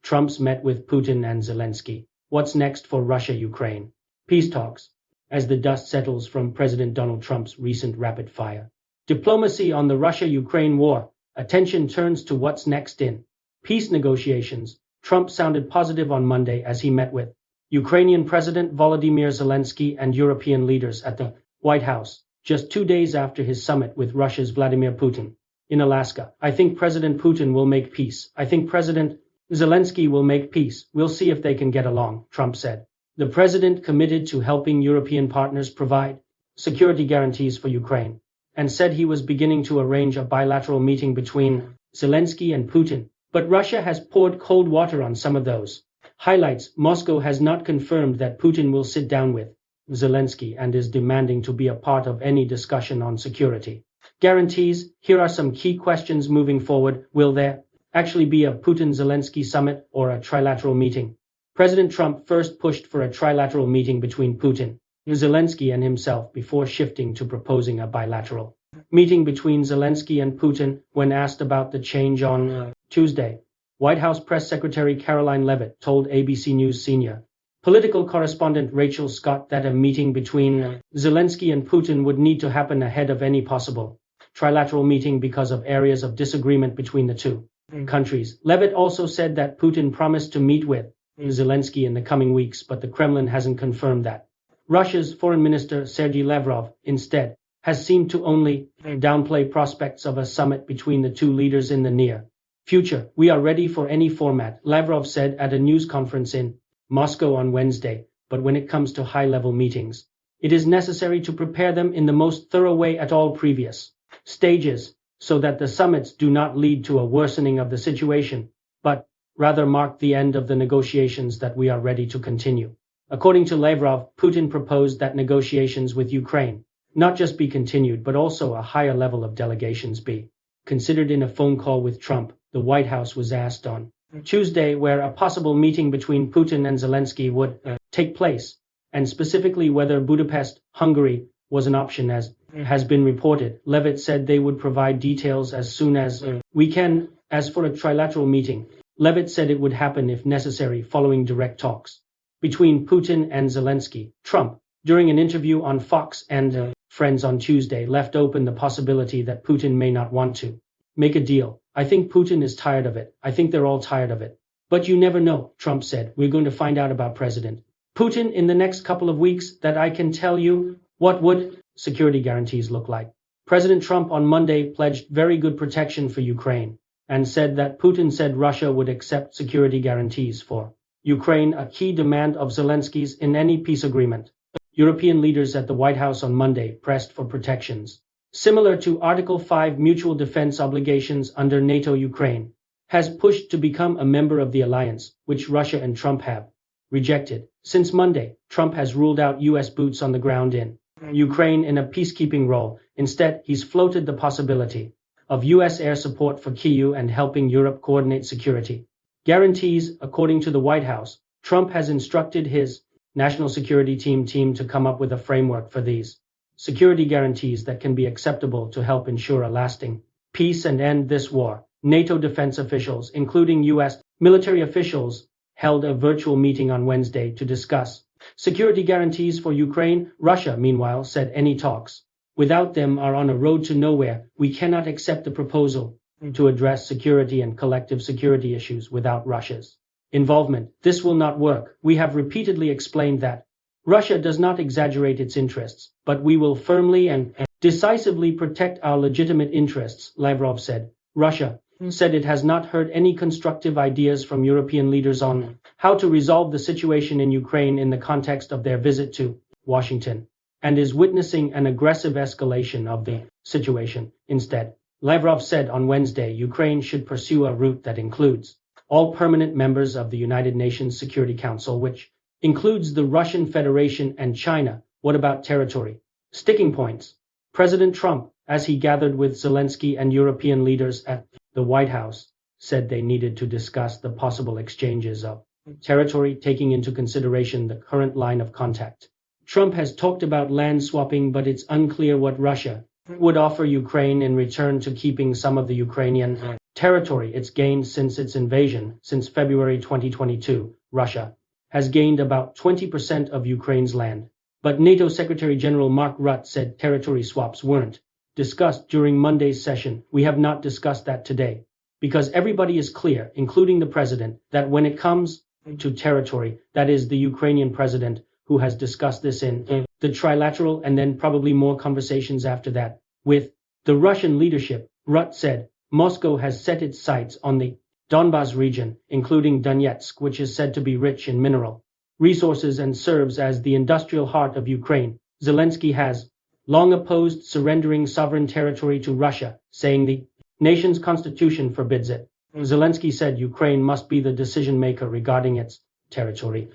Trump's met with Putin and Zelenskyy. What's next for Russia-Ukraine? Peace talks, as the dust settles from President Donald Trump's recent rapid-fire diplomacy on the Russia-Ukraine war, attention turns to what's next in peace negotiations. Trump sounded positive on Monday as he met with Ukrainian President Volodymyr Zelenskyy and European leaders at the White House, just 2 days after his summit with Russia's Vladimir Putin in Alaska. I think President Putin will make peace. I think President Zelenskyy will make peace. We'll see if they can get along, Trump said. The president committed to helping European partners provide security guarantees for Ukraine, and said he was beginning to arrange a bilateral meeting between Zelenskyy and Putin. But Russia has poured cold water on some of those highlights. Moscow has not confirmed that Putin will sit down with Zelenskyy and is demanding to be a part of any discussion on security guarantees. Here are some key questions moving forward. Will there actually be a Putin-Zelenskyy summit or a trilateral meeting? President Trump first pushed for a trilateral meeting between Putin, Zelenskyy and himself before shifting to proposing a bilateral meeting between Zelenskyy and Putin when asked about the change on Tuesday. White House Press Secretary Caroline Leavitt told ABC News senior political correspondent Rachel Scott that a meeting between Zelenskyy and Putin would need to happen ahead of any possible trilateral meeting because of areas of disagreement between the two countries. Leavitt also said that Putin promised to meet with Zelenskyy in the coming weeks, but the Kremlin hasn't confirmed that. Russia's Foreign Minister Sergei Lavrov, instead, has seemed to only downplay prospects of a summit between the two leaders in the near future. We are ready for any format, Lavrov said at a news conference in Moscow on Wednesday, but when it comes to high-level meetings, it is necessary to prepare them in the most thorough way at all previous stages, so that the summits do not lead to a worsening of the situation, but rather mark the end of the negotiations that we are ready to continue. According to Lavrov, Putin proposed that negotiations with Ukraine not just be continued but also a higher level of delegations be considered. In a phone call with Trump, the White House was asked on Tuesday where a possible meeting between Putin and Zelenskyy would take place, and specifically whether Budapest, Hungary, was an option as has been reported. Leavitt said they would provide details as soon as we can. As for a trilateral meeting, Leavitt said it would happen if necessary following direct talks between Putin and Zelenskyy. Trump, during an interview on Fox and Friends on Tuesday, left open the possibility that Putin may not want to make a deal. I think Putin is tired of it. I think they're all tired of it. But you never know, Trump said. We're going to find out about President Putin in the next couple of weeks. That I can tell you. What would security guarantees look like? President Trump on Monday pledged very good protection for Ukraine and said that Putin said Russia would accept security guarantees for Ukraine, a key demand of Zelensky's in any peace agreement. European leaders at the White House on Monday pressed for protections similar to Article 5 mutual defense obligations under NATO. Ukraine has pushed to become a member of the alliance, which Russia and Trump have rejected. Since Monday, Trump has ruled out U.S. boots on the ground in Ukraine in a peacekeeping role. Instead, he's floated the possibility of U.S. air support for Kyiv and helping Europe coordinate security guarantees. According to the White House, Trump has instructed his national security team to come up with a framework for these security guarantees that can be acceptable to help ensure a lasting peace and end this war. NATO defense officials, including U.S. military officials, held a virtual meeting on Wednesday to discuss security guarantees for Ukraine. Russia, meanwhile, said any talks without them are on a road to nowhere. We cannot accept the proposal to address security and collective security issues without Russia's involvement. This will not work. We have repeatedly explained that Russia does not exaggerate its interests, but we will firmly and decisively protect our legitimate interests, Lavrov said. Russia said it has not heard any constructive ideas from European leaders on how to resolve the situation in Ukraine in the context of their visit to Washington, and is witnessing an aggressive escalation of the situation. Instead, Lavrov said on Wednesday Ukraine should pursue a route that includes all permanent members of the United Nations Security Council, which includes the Russian Federation and China. What about territory? Sticking points. President Trump, as he gathered with Zelenskyy and European leaders at the White House, said they needed to discuss the possible exchanges of territory, taking into consideration the current line of contact. Trump has talked about land swapping, but it's unclear what Russia would offer Ukraine in return to keeping some of the Ukrainian territory it's gained since its invasion. Since February 2022, Russia has gained about 20% of Ukraine's land. But NATO Secretary General Mark Rutte said territory swaps weren't discussed during Monday's session. We have not discussed that today, because everybody is clear, including the president, that when it comes to territory, that is the Ukrainian president who has discussed this in the trilateral and then probably more conversations after that with the Russian leadership. Rutte said Moscow has set its sights on the Donbas region, including Donetsk, which is said to be rich in mineral resources and serves as the industrial heart of Ukraine. Zelensky has long opposed surrendering sovereign territory to Russia, saying the nation's constitution forbids it. Zelensky said Ukraine must be the decision maker regarding its territory.